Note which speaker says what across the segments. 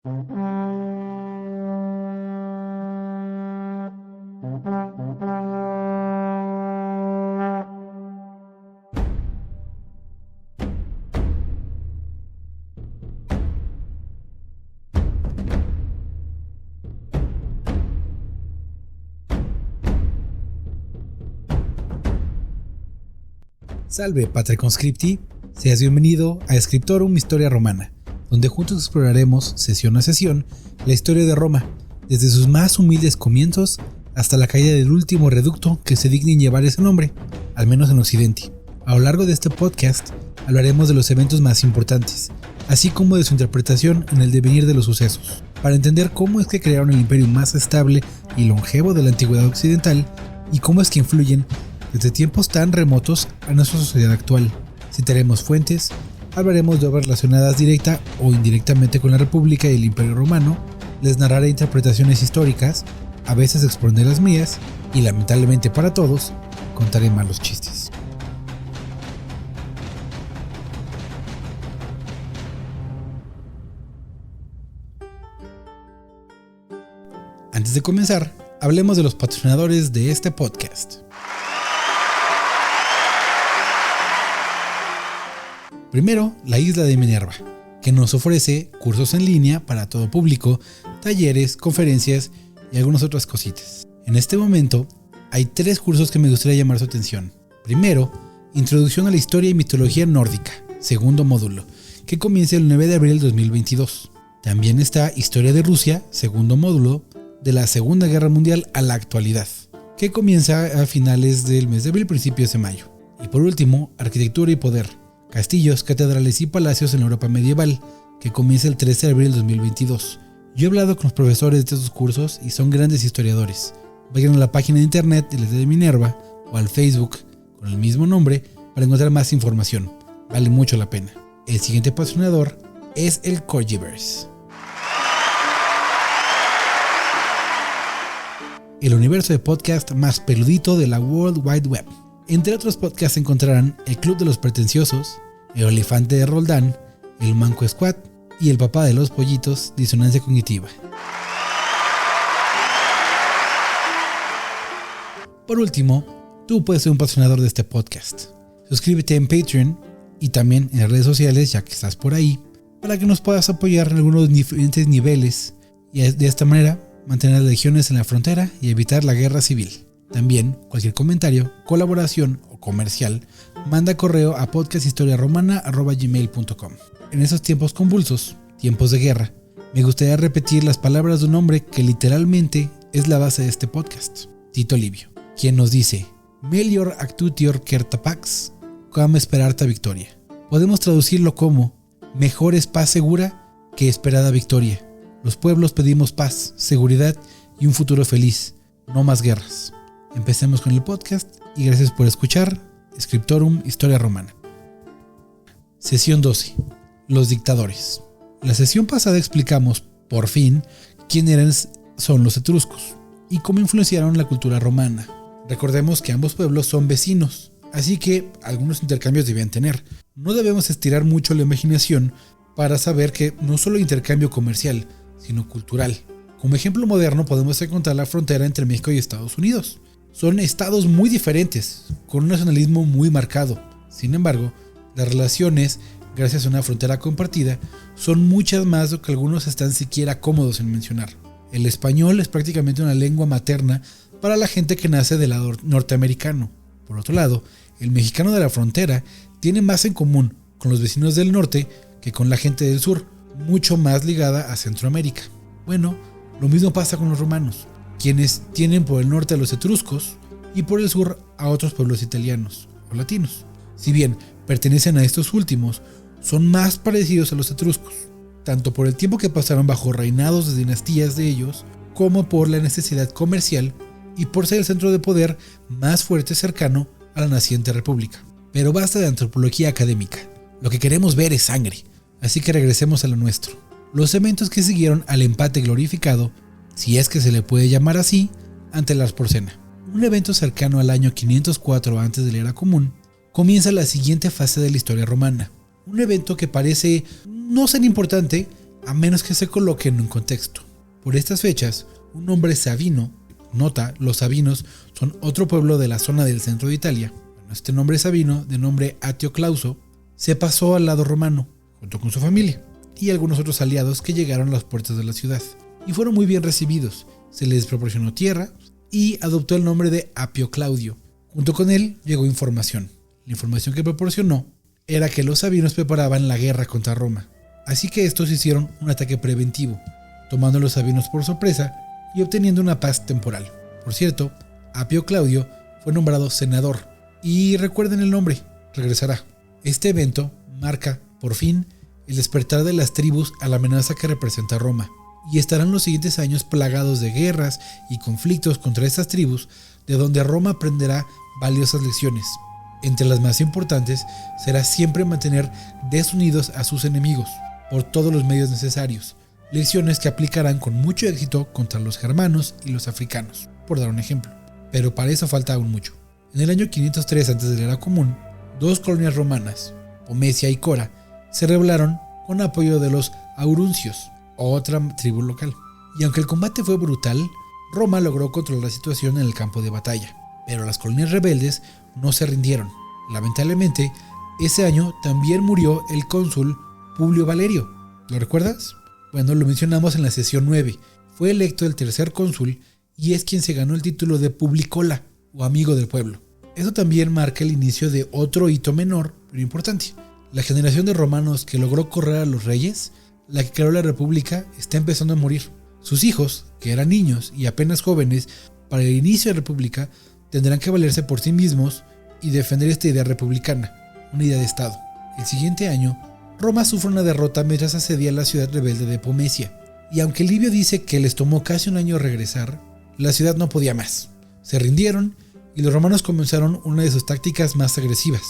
Speaker 1: Salve Patre Conscripti, seas bienvenido a Scriptorum Historia Romana, donde juntos exploraremos, sesión a sesión, la historia de Roma, desde sus más humildes comienzos hasta la caída del último reducto que se digne en llevar ese nombre, al menos en Occidente. A lo largo de este podcast hablaremos de los eventos más importantes, así como de su interpretación en el devenir de los sucesos, para entender cómo es que crearon el imperio más estable y longevo de la antigüedad occidental y cómo es que influyen desde tiempos tan remotos a nuestra sociedad actual. Citaremos fuentes, hablaremos de obras relacionadas directa o indirectamente con la República y el Imperio Romano, les narraré interpretaciones históricas, a veces expondré las mías, y lamentablemente para todos, contaré malos chistes. Antes de comenzar, hablemos de los patrocinadores de este podcast. Primero, la isla de Minerva, que nos ofrece cursos en línea para todo público, talleres, conferencias y algunas otras cositas. En este momento, hay 3 cursos que me gustaría llamar su atención. Primero, Introducción a la Historia y Mitología Nórdica, segundo módulo, que comienza el 9 de abril del 2022. También está Historia de Rusia, segundo módulo, de la Segunda Guerra Mundial a la actualidad, que comienza a finales del mes de abril, principios de mayo. Y por último, Arquitectura y Poder, Castillos, catedrales y palacios en la Europa medieval, que comienza el 13 de abril del 2022. Yo he hablado con los profesores de estos cursos y son grandes historiadores. Vayan a la página de internet de la isla de Minerva o al Facebook con el mismo nombre para encontrar más información. Vale mucho la pena. El siguiente patrocinador es el Corgiverse, el universo de podcast más peludito de la World Wide Web. Entre otros podcasts encontrarán El Club de los Pretenciosos, El Olifante de Roldán, El Manco Squad y El Papá de los Pollitos, Disonancia Cognitiva. Por último, tú puedes ser un patrocinador de este podcast. Suscríbete en Patreon y también en las redes sociales, ya que estás por ahí, para que nos puedas apoyar en algunos diferentes niveles y de esta manera mantener las legiones en la frontera y evitar la guerra civil. También, cualquier comentario, colaboración o comercial, manda correo a podcasthistoriaromana@gmail.com. En esos tiempos convulsos, tiempos de guerra, me gustaría repetir las palabras de un hombre que literalmente es la base de este podcast, Tito Livio, quien nos dice: Melior actutior certa pax, quam esperarta victoria. Podemos traducirlo como: mejor es paz segura que esperada victoria. Los pueblos pedimos paz, seguridad y un futuro feliz, no más guerras. Empecemos con el podcast y gracias por escuchar Scriptorum Historia Romana. Sesión 12. Los dictadores. En la sesión pasada explicamos, por fin, quiénes son los etruscos y cómo influenciaron la cultura romana. Recordemos que ambos pueblos son vecinos, así que algunos intercambios debían tener. No debemos estirar mucho la imaginación para saber que no solo hay intercambio comercial, sino cultural. Como ejemplo moderno podemos encontrar la frontera entre México y Estados Unidos. Son estados muy diferentes, con un nacionalismo muy marcado. Sin embargo, las relaciones, gracias a una frontera compartida, son muchas más de lo que algunos están siquiera cómodos en mencionar. El español es prácticamente una lengua materna para la gente que nace del lado norteamericano. Por otro lado, el mexicano de la frontera tiene más en común con los vecinos del norte que con la gente del sur, mucho más ligada a Centroamérica. Bueno, lo mismo pasa con los romanos, quienes tienen por el norte a los etruscos y por el sur a otros pueblos italianos o latinos. Si bien pertenecen a estos últimos, son más parecidos a los etruscos, tanto por el tiempo que pasaron bajo reinados de dinastías de ellos, como por la necesidad comercial y por ser el centro de poder más fuerte cercano a la naciente república. Pero basta de antropología académica, lo que queremos ver es sangre, así que regresemos a lo nuestro. Los eventos que siguieron al empate glorificado, si es que se le puede llamar así, ante Lars Porsena, un evento cercano al año 504 antes de la era común, comienza la siguiente fase de la historia romana. Un evento que parece no ser importante, a menos que se coloque en un contexto. Por estas fechas, un hombre sabino, nota, los sabinos son otro pueblo de la zona del centro de Italia. Este nombre sabino, de nombre Atio Clauso, se pasó al lado romano, junto con su familia y algunos otros aliados que llegaron a las puertas de la ciudad, y fueron muy bien recibidos. Se les proporcionó tierra y adoptó el nombre de Apio Claudio. Junto con él llegó información. La información que proporcionó era que los sabinos preparaban la guerra contra Roma, así que estos hicieron un ataque preventivo, tomando a los sabinos por sorpresa y obteniendo una paz temporal. Por cierto, Apio Claudio fue nombrado senador, y recuerden el nombre, regresará. Este evento marca, por fin, el despertar de las tribus a la amenaza que representa Roma, y estarán los siguientes años plagados de guerras y conflictos contra estas tribus, de donde Roma aprenderá valiosas lecciones. Entre las más importantes será siempre mantener desunidos a sus enemigos, por todos los medios necesarios, lecciones que aplicarán con mucho éxito contra los germanos y los africanos, por dar un ejemplo. Pero para eso falta aún mucho. En el año 503 a.C. de la Era Común, dos colonias romanas, Pomecia y Cora, se rebelaron con apoyo de los auruncios, otra tribu local. Y aunque el combate fue brutal, Roma logró controlar la situación en el campo de batalla. Pero las colonias rebeldes no se rindieron. Lamentablemente, ese año también murió el cónsul Publio Valerio. ¿Lo recuerdas? Bueno, lo mencionamos en la sesión 9. Fue electo el tercer cónsul y es quien se ganó el título de Publicola, o amigo del pueblo. Eso también marca el inicio de otro hito menor, pero importante. La generación de romanos que logró correr a los reyes, la que creó la república, está empezando a morir. Sus hijos, que eran niños y apenas jóvenes para el inicio de la república, tendrán que valerse por sí mismos y defender esta idea republicana, una idea de Estado. El siguiente año, Roma sufre una derrota mientras asedía la ciudad rebelde de Pomecia, y aunque Livio dice que les tomó casi un año regresar, la ciudad no podía más. Se rindieron y los romanos comenzaron una de sus tácticas más agresivas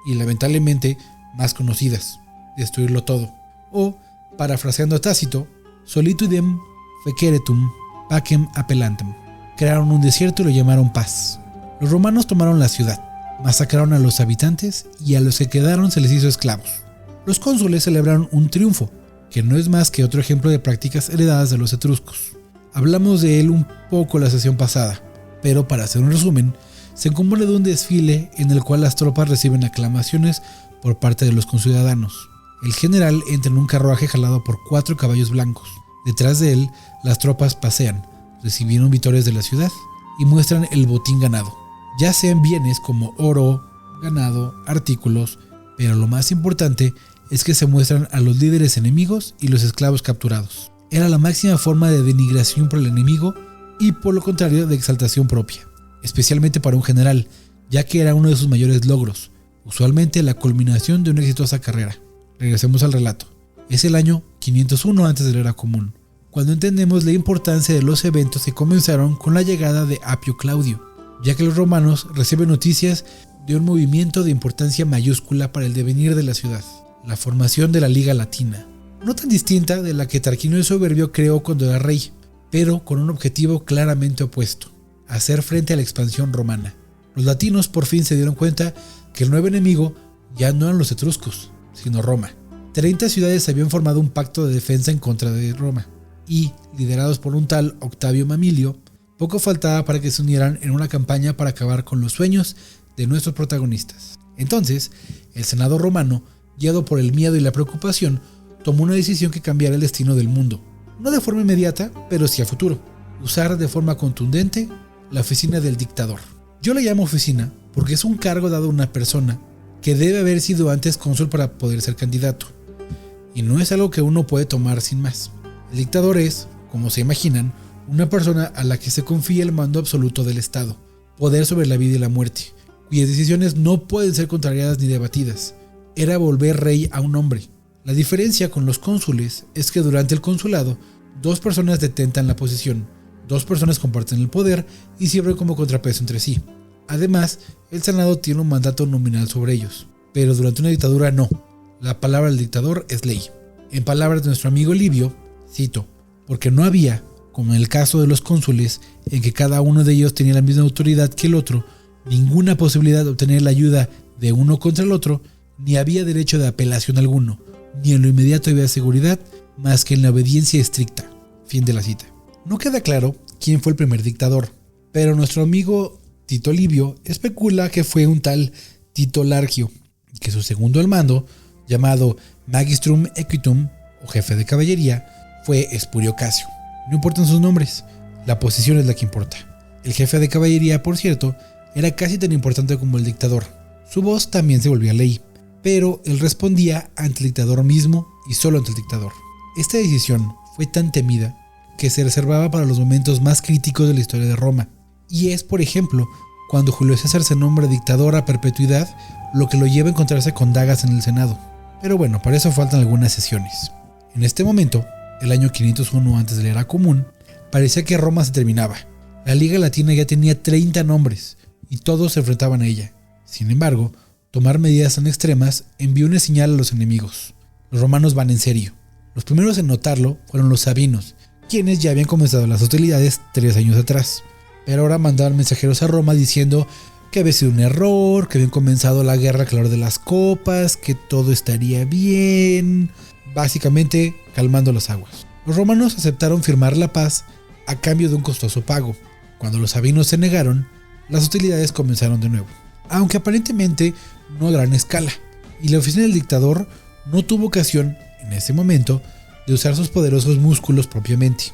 Speaker 1: y lamentablemente más conocidas, destruirlo todo. O, parafraseando a Tácito, solitudem feceretum pacem appellantem. Crearon un desierto y lo llamaron paz. Los romanos tomaron la ciudad, masacraron a los habitantes y a los que quedaron se les hizo esclavos. Los cónsules celebraron un triunfo, que no es más que otro ejemplo de prácticas heredadas de los etruscos. Hablamos de él un poco la sesión pasada, pero para hacer un resumen, se compone de un desfile en el cual las tropas reciben aclamaciones por parte de los conciudadanos. El general entra en un carruaje jalado por 4 caballos blancos. Detrás de él, las tropas pasean, recibieron victorias de la ciudad y muestran el botín ganado, ya sean bienes como oro, ganado, artículos, pero lo más importante es que se muestran a los líderes enemigos y los esclavos capturados. Era la máxima forma de denigración por el enemigo y por lo contrario de exaltación propia, especialmente para un general, ya que era uno de sus mayores logros, usualmente la culminación de una exitosa carrera. Regresemos al relato. Es el año 501 antes de la Era Común, cuando entendemos la importancia de los eventos que comenzaron con la llegada de Apio Claudio, ya que los romanos reciben noticias de un movimiento de importancia mayúscula para el devenir de la ciudad, la formación de la Liga Latina, no tan distinta de la que Tarquinio el Soberbio creó cuando era rey, pero con un objetivo claramente opuesto: hacer frente a la expansión romana. Los latinos por fin se dieron cuenta que el nuevo enemigo ya no eran los etruscos, sino Roma. 30 ciudades habían formado un pacto de defensa en contra de Roma, y, liderados por un tal Octavio Mamilio, poco faltaba para que se unieran en una campaña para acabar con los sueños de nuestros protagonistas. Entonces, el Senado romano, guiado por el miedo y la preocupación, tomó una decisión que cambiara el destino del mundo. No de forma inmediata, pero sí a futuro. Usar de forma contundente la oficina del dictador. Yo la llamo oficina porque es un cargo dado a una persona que debe haber sido antes cónsul para poder ser candidato. Y no es algo que uno puede tomar sin más. El dictador es, como se imaginan, una persona a la que se confía el mando absoluto del Estado, poder sobre la vida y la muerte, cuyas decisiones no pueden ser contrariadas ni debatidas. Era volver rey a un hombre. La diferencia con los cónsules es que durante el consulado, 2 personas detentan la posición, 2 personas comparten el poder y sirven como contrapeso entre sí. Además, el Senado tiene un mandato nominal sobre ellos, pero durante una dictadura no. La palabra del dictador es ley. En palabras de nuestro amigo Livio, cito, porque no había, como en el caso de los cónsules, en que cada uno de ellos tenía la misma autoridad que el otro, ninguna posibilidad de obtener la ayuda de uno contra el otro, ni había derecho de apelación alguno, ni en lo inmediato había seguridad más que en la obediencia estricta. Fin de la cita. No queda claro quién fue el primer dictador, pero nuestro amigo Tito Livio especula que fue un tal Tito Largio, y que su segundo al mando, llamado Magistrum Equitum, o jefe de caballería, fue Espurio Casio. No importan sus nombres, la posición es la que importa. El jefe de caballería, por cierto, era casi tan importante como el dictador. Su voz también se volvía ley, pero él respondía ante el dictador mismo y solo ante el dictador. Esta decisión fue tan temida que se reservaba para los momentos más críticos de la historia de Roma, y es, por ejemplo, cuando Julio César se nombra dictador a perpetuidad, lo que lo lleva a encontrarse con dagas en el Senado. Pero bueno, para eso faltan algunas sesiones. En este momento, el año 501 antes de la era común, parecía que Roma se terminaba. La Liga Latina ya tenía 30 nombres, y todos se enfrentaban a ella. Sin embargo, tomar medidas tan extremas envió una señal a los enemigos. Los romanos van en serio. Los primeros en notarlo fueron los sabinos, quienes ya habían comenzado las hostilidades 3 años atrás. Pero ahora mandaban mensajeros a Roma diciendo que había sido un error, que habían comenzado la guerra al calor de las copas, que todo estaría bien, básicamente calmando las aguas. Los romanos aceptaron firmar la paz a cambio de un costoso pago. Cuando los sabinos se negaron, las hostilidades comenzaron de nuevo, aunque aparentemente no a gran escala, y la oficina del dictador no tuvo ocasión, en ese momento, de usar sus poderosos músculos propiamente,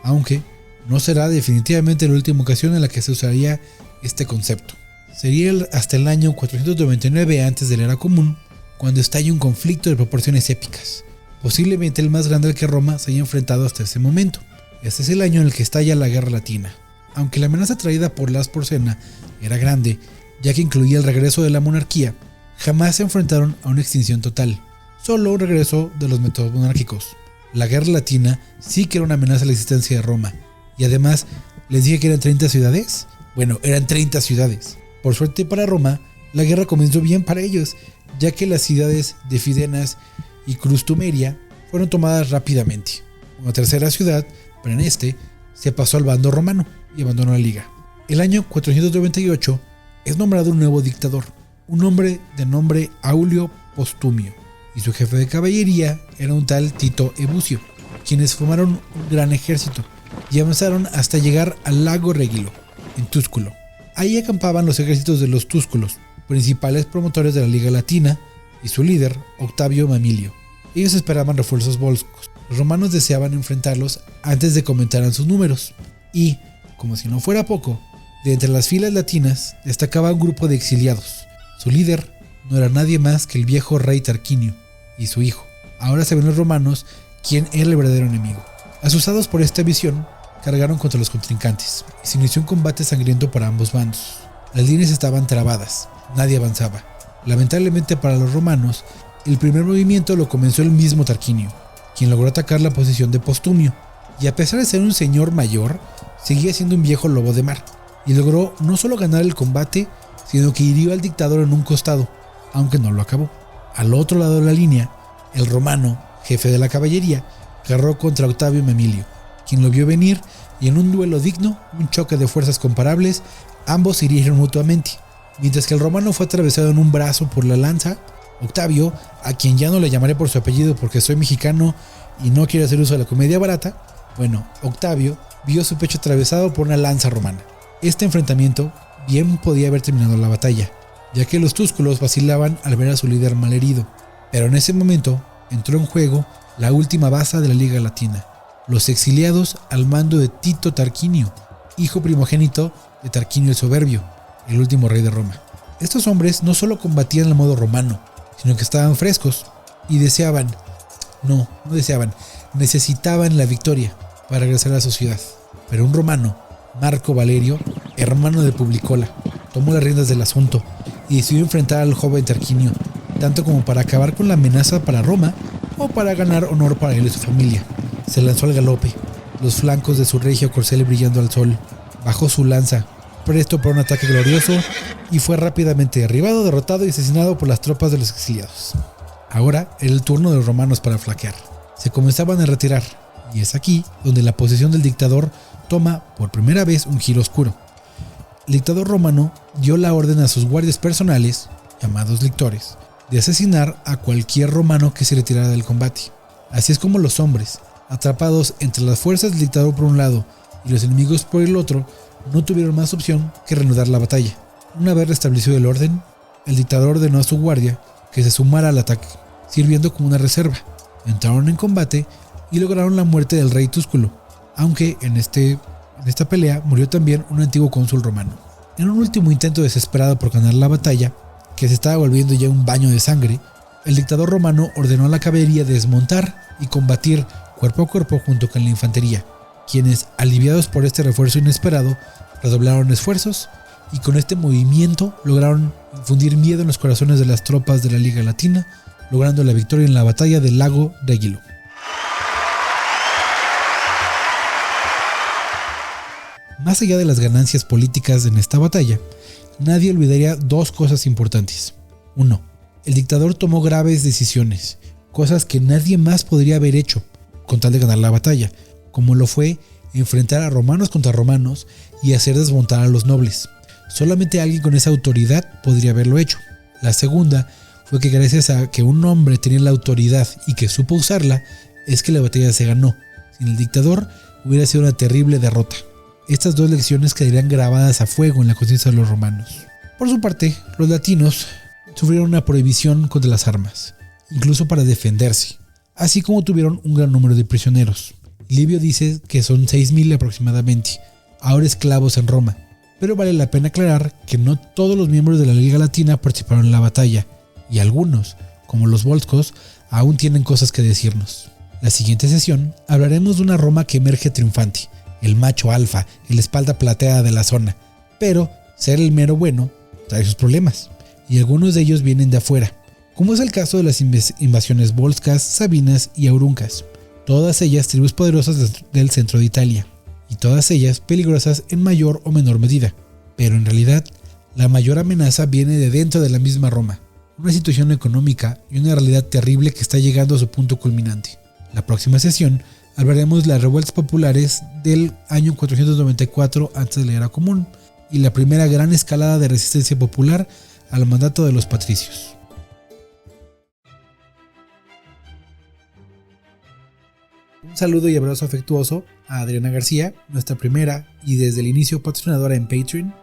Speaker 1: aunque no será definitivamente la última ocasión en la que se usaría este concepto. Sería hasta el año 499 antes de la era común, cuando estalla un conflicto de proporciones épicas, posiblemente el más grande al que Roma se haya enfrentado hasta ese momento. Este es el año en el que estalla la Guerra Latina. Aunque la amenaza traída por Las Porcena era grande, ya que incluía el regreso de la monarquía, jamás se enfrentaron a una extinción total, solo un regreso de los métodos monárquicos. La Guerra Latina sí que era una amenaza a la existencia de Roma, y además, ¿les dije que eran 30 ciudades? Bueno, eran 30 ciudades. Por suerte para Roma, la guerra comenzó bien para ellos, ya que las ciudades de Fidenas y Crustumeria fueron tomadas rápidamente. Una tercera ciudad, Praeneste, se pasó al bando romano y abandonó la liga. El año 498 es nombrado un nuevo dictador, un hombre de nombre Aulio Postumio, y su jefe de caballería era un tal Tito Ebucio, quienes formaron un gran ejército y avanzaron hasta llegar al lago Regilo, en Túsculo. Ahí acampaban los ejércitos de los túsculos, principales promotores de la Liga Latina, y su líder, Octavio Mamilio. Ellos esperaban refuerzos volscos. Los romanos deseaban enfrentarlos antes de que aumentaran sus números, y, como si no fuera poco, de entre las filas latinas destacaba un grupo de exiliados. Su líder no era nadie más que el viejo rey Tarquinio y su hijo. Ahora saben los romanos quién era el verdadero enemigo. Asustados por esta visión, cargaron contra los contrincantes y se inició un combate sangriento para ambos bandos. Las líneas estaban trabadas, nadie avanzaba. Lamentablemente para los romanos, el primer movimiento lo comenzó el mismo Tarquinio, quien logró atacar la posición de Postumio, y a pesar de ser un señor mayor, seguía siendo un viejo lobo de mar, y logró no solo ganar el combate, sino que hirió al dictador en un costado, aunque no lo acabó. Al otro lado de la línea, el romano, jefe de la caballería, cargó contra Octavio Mamilio, quien lo vio venir, y en un duelo digno, un choque de fuerzas comparables, ambos se hirieron mutuamente. Mientras que el romano fue atravesado en un brazo por la lanza, Octavio, a quien ya no le llamaré por su apellido porque soy mexicano y no quiero hacer uso de la comedia barata, Octavio vio su pecho atravesado por una lanza romana. Este enfrentamiento bien podía haber terminado la batalla, ya que los túsculos vacilaban al ver a su líder malherido, pero en ese momento entró en juego la última baza de la Liga Latina, los exiliados al mando de Tito Tarquinio, hijo primogénito de Tarquinio el Soberbio, el último rey de Roma. Estos hombres no solo combatían al modo romano, sino que estaban frescos y necesitaban la victoria para regresar a su ciudad. Pero un romano, Marco Valerio, hermano de Publicola, tomó las riendas del asunto y decidió enfrentar al joven Tarquinio, tanto como para acabar con la amenaza para Roma o para ganar honor para él y su familia. Se lanzó al galope, los flancos de su regio corcel brillando al sol, bajó su lanza, presto para un ataque glorioso, y fue rápidamente derribado, derrotado y asesinado por las tropas de los exiliados. Ahora era el turno de los romanos para flaquear. Se comenzaban a retirar, y es aquí donde la posición del dictador toma por primera vez un giro oscuro. El dictador romano dio la orden a sus guardias personales, llamados lictores, de asesinar a cualquier romano que se retirara del combate. Así es como los hombres, atrapados entre las fuerzas del dictador por un lado y los enemigos por el otro, no tuvieron más opción que reanudar la batalla. Una vez restablecido el orden, el dictador ordenó a su guardia que se sumara al ataque, sirviendo como una reserva. Entraron en combate y lograron la muerte del rey Túsculo, aunque en esta pelea murió también un antiguo cónsul romano. En un último intento desesperado por ganar la batalla, que se estaba volviendo ya un baño de sangre, el dictador romano ordenó a la caballería desmontar y combatir cuerpo a cuerpo junto con la infantería, quienes, aliviados por este refuerzo inesperado, redoblaron esfuerzos y con este movimiento lograron infundir miedo en los corazones de las tropas de la Liga Latina, logrando la victoria en la batalla del lago Regillum. Más allá de las ganancias políticas en esta batalla, nadie olvidaría dos cosas importantes. 1. El dictador tomó graves decisiones, cosas que nadie más podría haber hecho con tal de ganar la batalla, como lo fue enfrentar a romanos contra romanos y hacer desmontar a los nobles. Solamente alguien con esa autoridad podría haberlo hecho. La segunda fue que gracias a que un hombre tenía la autoridad y que supo usarla, es que la batalla se ganó. Sin el dictador hubiera sido una terrible derrota. Estas dos lecciones quedarían grabadas a fuego en la conciencia de los romanos. Por su parte, los latinos sufrieron una prohibición contra las armas, incluso para defenderse, así como tuvieron un gran número de prisioneros. Livio dice que son 6.000 aproximadamente, ahora esclavos en Roma, pero vale la pena aclarar que no todos los miembros de la Liga Latina participaron en la batalla, y algunos, como los volscos, aún tienen cosas que decirnos. La siguiente sesión hablaremos de una Roma que emerge triunfante, el macho alfa, el espalda plateada de la zona, pero ser el mero bueno trae sus problemas, y algunos de ellos vienen de afuera, como es el caso de las invasiones volscas, sabinas y auruncas, todas ellas tribus poderosas del centro de Italia, y todas ellas peligrosas en mayor o menor medida, pero en realidad la mayor amenaza viene de dentro de la misma Roma, una situación económica y una realidad terrible que está llegando a su punto culminante. La próxima sesión hablaremos de las revueltas populares del año 494 a.C. de la Era Común y la primera gran escalada de resistencia popular al mandato de los patricios. Un saludo y abrazo afectuoso a Adriana García, nuestra primera y desde el inicio patrocinadora en Patreon.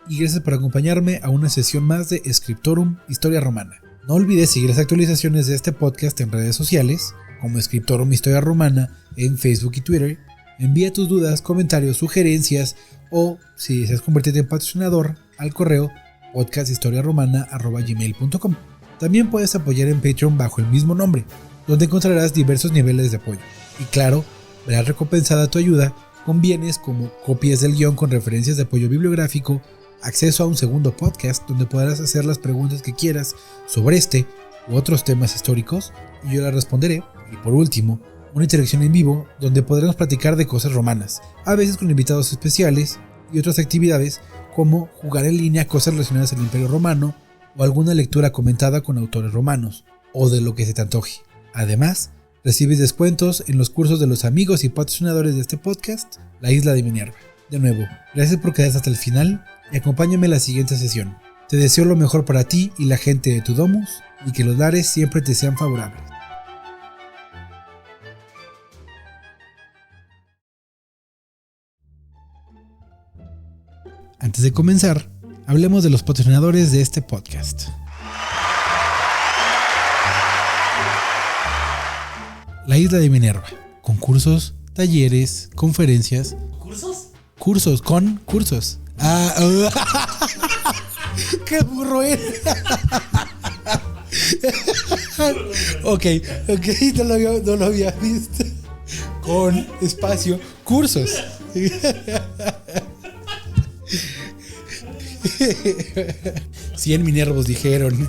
Speaker 1: Y gracias por acompañarme a una sesión más de Scriptorum Historia Romana. No olvides seguir las actualizaciones de este podcast en redes sociales, como Scriptorum Historia Romana en Facebook y Twitter. Envía tus dudas, comentarios, sugerencias o, si deseas convertirte en patrocinador, al correo podcasthistoriaromana@gmail.com. También puedes apoyar en Patreon bajo el mismo nombre, donde encontrarás diversos niveles de apoyo. Y claro, verás recompensada tu ayuda con bienes como copias del guión con referencias de apoyo bibliográfico, acceso a un segundo podcast donde podrás hacer las preguntas que quieras sobre este u otros temas históricos y yo las responderé. Y por último, una interacción en vivo donde podremos platicar de cosas romanas, a veces con invitados especiales y otras actividades como jugar en línea cosas relacionadas al Imperio Romano o alguna lectura comentada con autores romanos o de lo que se te antoje. Además, recibes descuentos en los cursos de los amigos y patrocinadores de este podcast, La Isla de Minerva. De nuevo, gracias por quedarte hasta el final y acompáñame en la siguiente sesión. Te deseo lo mejor para ti y la gente de tu domus y que los lares siempre te sean favorables. Antes de comenzar, hablemos de los patrocinadores de este podcast. La Isla de Minerva, con cursos, talleres, conferencias.
Speaker 2: ¿Cursos?
Speaker 1: Cursos. ¡Qué burro eres! Ok, no lo había visto. Con espacio, cursos. 100 minervos dijeron.